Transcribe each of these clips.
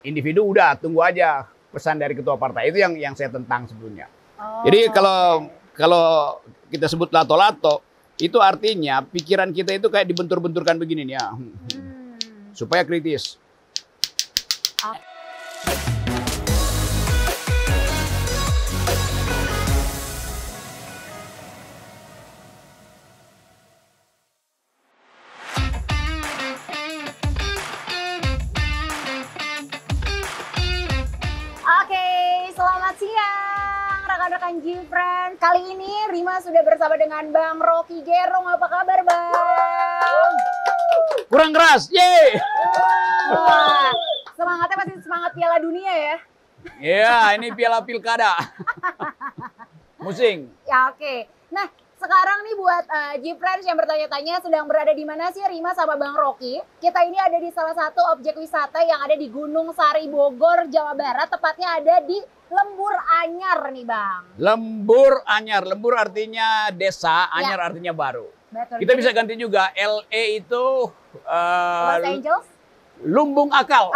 individu udah tunggu aja pesan dari ketua partai. Itu yang saya tentang sebelumnya. Jadi kalau kita sebut lato-lato, itu artinya pikiran kita itu kayak dibentur-benturkan begini nih ya. Supaya kritis. Selamat siang rekan-rekan Gfriend. Kali ini Rima sudah bersama dengan Bang Rocky Gerung. Apa kabar Bang? Kurang keras, yeay! Semangatnya masih semangat Piala Dunia ya? Iya, ini Piala Pilkada. Musing. Ya oke. Nah sekarang nih buat Gfriends yang bertanya-tanya sedang berada di mana sih Rima sama Bang Rocky? Kita ini ada di salah satu objek wisata yang ada di Gunung Sari, Bogor, Jawa Barat. Tepatnya ada di Lembur Anyar nih Bang. Lembur Anyar. Lembur artinya desa, Anyar artinya baru. Betul. Kita bisa ganti juga LE itu Los Angeles? Lumbung Akal.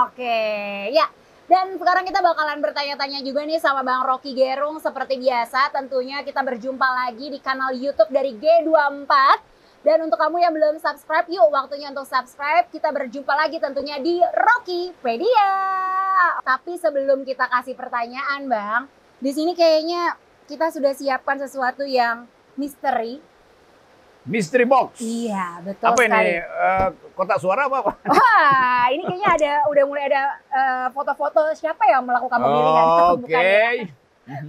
Oke, ya. Dan sekarang kita bakalan bertanya-tanya juga nih sama Bang Rocky Gerung. Seperti biasa tentunya kita berjumpa lagi di kanal YouTube dari G24. Dan untuk kamu yang belum subscribe, yuk waktunya untuk subscribe. Kita berjumpa lagi tentunya di Rockypedia. Tapi sebelum kita kasih pertanyaan Bang, di sini kayaknya kita sudah siapkan sesuatu yang misteri. Mystery box. Iya, betul apa sekali. Ini? Kotak suara apa? Wah, ini kayaknya udah mulai ada foto-foto siapa yang melakukan pemilihan. Oke.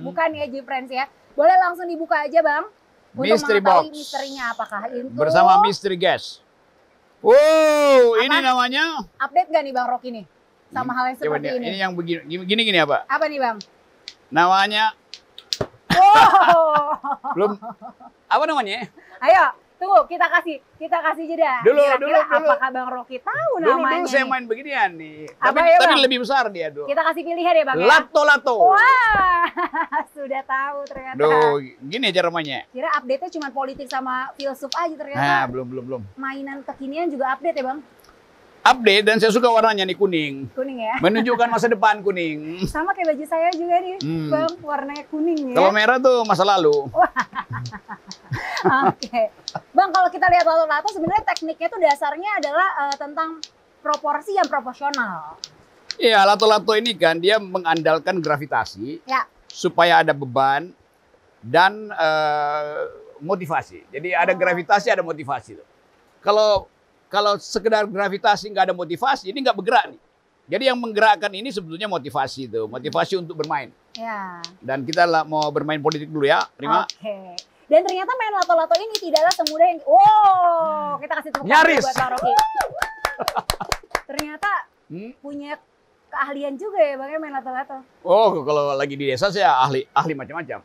Bukan ya Gfriends ya. Boleh langsung dibuka aja Bang. Untuk Mystery mengetahui box. misterinya apakah itu. Bersama mystery guest. Wow, ini namanya. Update gak nih Bang Rocky nih? Sama hal yang seperti ini. Ini yang begini apa? Apa nih Bang? Namanya. Wow. Belum. Apa namanya? Ayo, tunggu kita kasih jeda. Dulu. Apakah Bang Rocky tahu namanya? Dulu saya main beginian nih. Apa Tapi ya, tadi Bang? lebih besar dia dulu. Kita kasih pilihan ya Bang ya? Lato-lato. Wah, sudah tahu ternyata. Duh, gini cara mainnya. Kira update-nya cuma politik sama filsuf aja ternyata. Nah, belum. Mainan kekinian juga update ya Bang? Update dan saya suka warnanya nih kuning. Kuning ya? Menunjukkan masa depan kuning. Sama kayak baju saya juga nih, Bang, warnanya kuning ya. Kalau merah tuh masa lalu. Oke. Bang, kalau kita lihat lato-lato sebenarnya tekniknya tuh dasarnya adalah tentang proporsi yang proporsional. Iya, lato-lato ini kan dia mengandalkan gravitasi Ya. supaya ada beban dan motivasi. Jadi ada gravitasi, ada motivasi. Kalau sekedar gravitasi nggak ada motivasi, ini nggak bergerak nih. Jadi yang menggerakkan ini sebetulnya motivasi itu, motivasi untuk bermain. Ya. Dan kita mau bermain politik dulu ya, Rima. Oke. Dan ternyata main lato-lato ini tidaklah semudah yang... Wow, kita kasih tepuk tangan Nyaris. buat Bang Rocky. Ternyata punya keahlian juga ya Bang ya main lato-lato. Oh, kalau lagi di desa saya ahli macam-macam.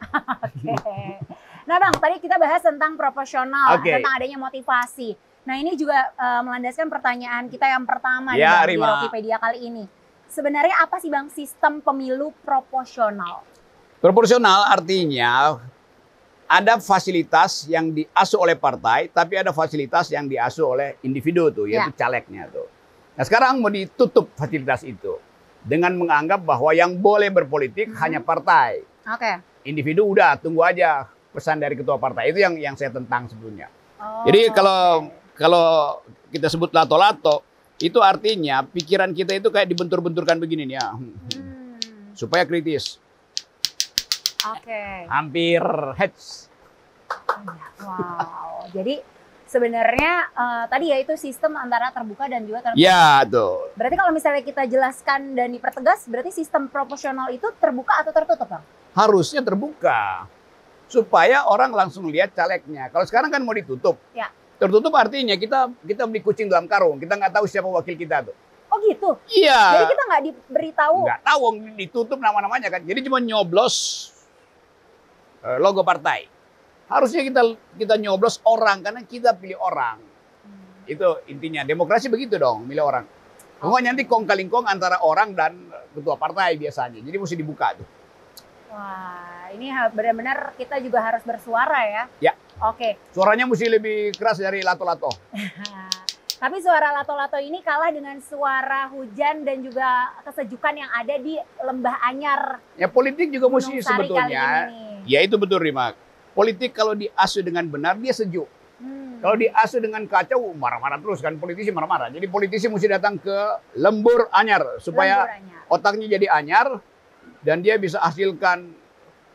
Oke. Nah Bang, tadi kita bahas tentang proporsional, Oke. tentang adanya motivasi. Nah ini juga melandaskan pertanyaan kita yang pertama Ya, di Rima. Rockypedia kali ini. Sebenarnya apa sih Bang sistem pemilu proporsional? Proporsional artinya ada fasilitas yang diasuh oleh partai, tapi ada fasilitas yang diasuh oleh individu tuh, yaitu calegnya tuh. Nah sekarang mau ditutup fasilitas itu dengan menganggap bahwa yang boleh berpolitik hanya partai. Oke. Individu udah tunggu aja pesan dari ketua partai. Itu yang saya tentang sebelumnya. Oh, Jadi kalau kita sebut lato-lato, itu artinya pikiran kita itu kayak dibentur-benturkan begini nih ya. Supaya kritis. Oke. Hampir heads. Wow. Jadi sebenarnya tadi ya itu sistem antara terbuka dan juga tertutup. Ya, tuh. Berarti kalau misalnya kita jelaskan dan dipertegas, berarti sistem proporsional itu terbuka atau tertutup, Bang? Harusnya terbuka. Supaya orang langsung lihat calegnya. Kalau sekarang kan mau ditutup. Ya. Tertutup artinya kita beli kucing dalam karung. Kita nggak tahu siapa wakil kita tuh. Oh gitu? Iya. Jadi kita nggak diberitahu? Nggak tahu, ditutup nama-namanya kan. Jadi cuma nyoblos logo partai. Harusnya kita nyoblos orang karena kita pilih orang. Itu intinya. Demokrasi begitu dong, milih orang. Pokoknya nanti kong-kalingkong antara orang dan ketua partai biasanya. Jadi mesti dibuka tuh. Wah, ini benar-benar kita juga harus bersuara ya. Ya. Oke. Suaranya mesti lebih keras dari lato-lato. Tapi suara lato-lato ini kalah dengan suara hujan dan juga kesejukan yang ada di Lembah Anyar. Ya politik juga Gunung mesti Sari kali sebetulnya. ini nih. Ya itu betul Rima. Politik kalau diasuh dengan benar dia sejuk. Kalau diasuh dengan kacau marah-marah terus kan, politisi marah-marah. Jadi politisi mesti datang ke Lembur Anyar supaya Lembur Anyar. otaknya jadi anyar dan dia bisa hasilkan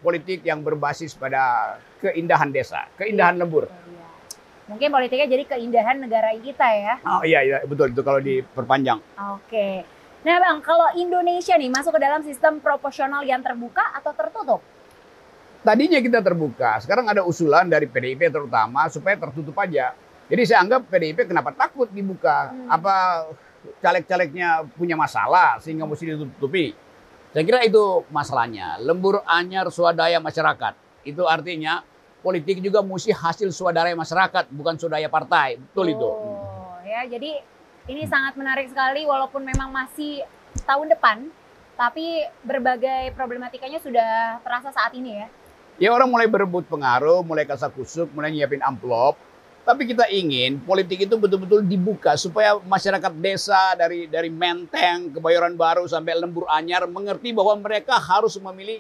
politik yang berbasis pada keindahan desa, keindahan lembur. Iya. Mungkin politiknya jadi keindahan negara kita ya. Oh iya betul itu kalau diperpanjang. Oke. Nah Bang, kalau Indonesia nih masuk ke dalam sistem proporsional yang terbuka atau tertutup? Tadinya kita terbuka, sekarang ada usulan dari PDIP terutama supaya tertutup aja. Jadi saya anggap PDIP kenapa takut dibuka? Apa caleg-calegnya punya masalah sehingga mesti ditutupi? Saya kira itu masalahnya. Lembur anyar swadaya masyarakat. Itu artinya politik juga mesti hasil swadaya masyarakat, bukan swadaya partai. Betul itu. Oh, ya jadi ini sangat menarik sekali walaupun memang masih tahun depan, tapi berbagai problematikanya sudah terasa saat ini ya. Ya orang mulai berebut pengaruh, mulai kasakusuk, mulai nyiapin amplop. Tapi kita ingin politik itu betul-betul dibuka supaya masyarakat desa dari Menteng, Kebayoran Baru sampai Lembur Anyar mengerti bahwa mereka harus memilih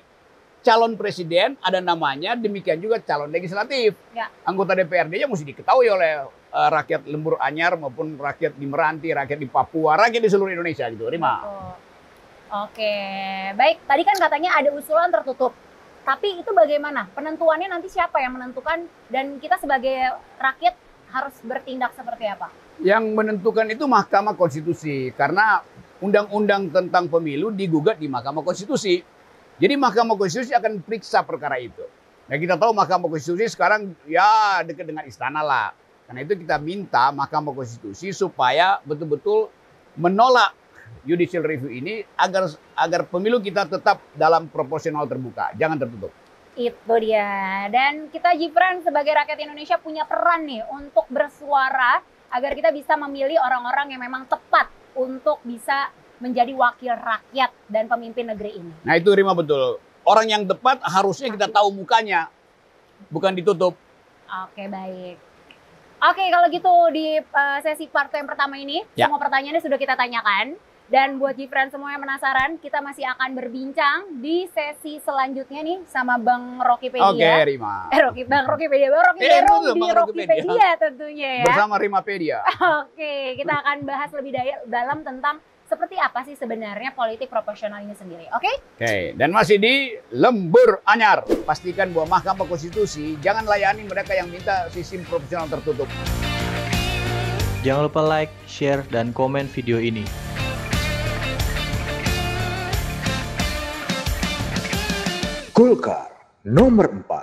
calon presiden, ada namanya, demikian juga calon legislatif. Ya. Anggota DPRD-nya mesti diketahui oleh rakyat Lembur Anyar maupun rakyat di Meranti, rakyat di Papua, rakyat di seluruh Indonesia gitu. Rima. Oke, baik. Tadi kan katanya ada usulan tertutup. Tapi itu bagaimana? Penentuannya nanti siapa yang menentukan dan kita sebagai rakyat harus bertindak seperti apa? Yang menentukan itu Mahkamah Konstitusi karena undang-undang tentang pemilu digugat di Mahkamah Konstitusi. Jadi Mahkamah Konstitusi akan periksa perkara itu. Nah kita tahu Mahkamah Konstitusi sekarang ya dekat dengan istana lah. Karena itu kita minta Mahkamah Konstitusi supaya betul-betul menolak judicial review ini agar pemilu kita tetap dalam proporsional terbuka, jangan tertutup. Itu dia. Dan kita Gibran sebagai rakyat Indonesia punya peran nih untuk bersuara agar kita bisa memilih orang-orang yang memang tepat untuk bisa menjadi wakil rakyat dan pemimpin negeri ini. Nah itu Rima betul. Orang yang tepat harusnya kita tahu mukanya, bukan ditutup. Oke, baik. Oke, kalau gitu di sesi part yang pertama ini, semua pertanyaannya sudah kita tanyakan. Dan buat Gibran semua yang penasaran, kita masih akan berbincang di sesi selanjutnya nih sama Bang Rockypedia. Oke, Rima. Bang Rockypedia, Bang Rocky Gerung di Rockypedia tentunya ya. Bersama Rimapedia. Oke, kita akan bahas lebih dalam tentang seperti apa sih sebenarnya politik proporsional ini sendiri. Oke? Oke, dan masih di Lembur Anyar. Pastikan bahwa Mahkamah Konstitusi jangan layani mereka yang minta sistem proporsional tertutup. Jangan lupa like, share, dan komen video ini. Golkar nomor 4.